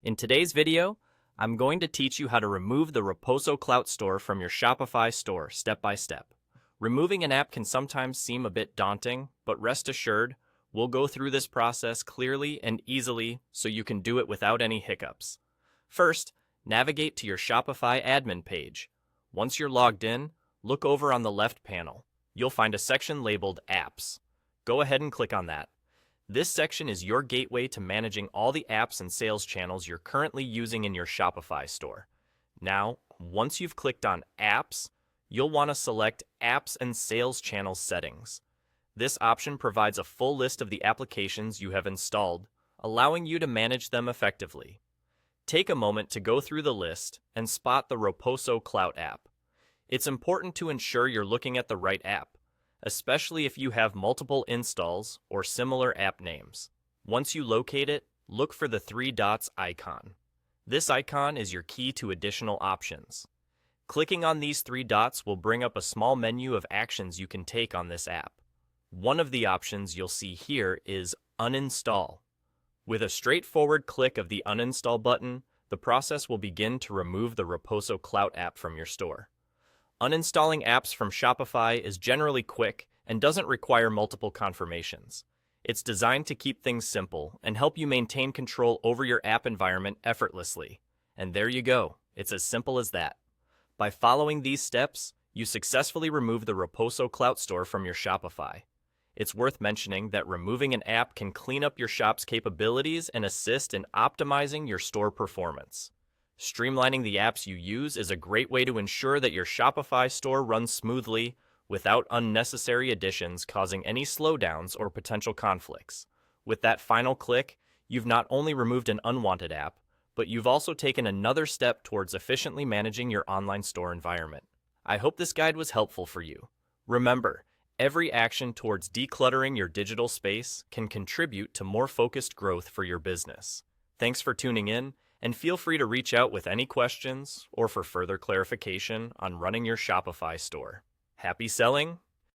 In today's video, I'm going to teach you how to remove the Roposo Clout Store from your Shopify store step by step. Removing an app can sometimes seem a bit daunting, but rest assured, we'll go through this process clearly and easily so you can do it without any hiccups. First, navigate to your Shopify admin page. Once you're logged in, look over on the left panel. You'll find a section labeled Apps. Go ahead and click on that. This section is your gateway to managing all the apps and sales channels you're currently using in your Shopify store. Now, once you've clicked on Apps, you'll want to select Apps and Sales Channels Settings. This option provides a full list of the applications you have installed, allowing you to manage them effectively. Take a moment to go through the list and spot the Roposo Clout app. It's important to ensure you're looking at the right app, especially if you have multiple installs or similar app names. Once you locate it, look for the three dots icon. This icon is your key to additional options. Clicking on these three dots will bring up a small menu of actions you can take on this app. One of the options you'll see here is uninstall. With a straightforward click of the uninstall button, the process will begin to remove the Roposo Clout app from your store. Uninstalling apps from Shopify is generally quick and doesn't require multiple confirmations. It's designed to keep things simple and help you maintain control over your app environment effortlessly. And there you go. It's as simple as that. By following these steps, you successfully remove the Roposo Clout Store from your Shopify. It's worth mentioning that removing an app can clean up your shop's capabilities and assist in optimizing your store performance. Streamlining the apps you use is a great way to ensure that your Shopify store runs smoothly without unnecessary additions causing any slowdowns or potential conflicts. With that final click, you've not only removed an unwanted app, but you've also taken another step towards efficiently managing your online store environment. I hope this guide was helpful for you. Remember, every action towards decluttering your digital space can contribute to more focused growth for your business. Thanks for tuning in, and feel free to reach out with any questions or for further clarification on running your Shopify store. Happy selling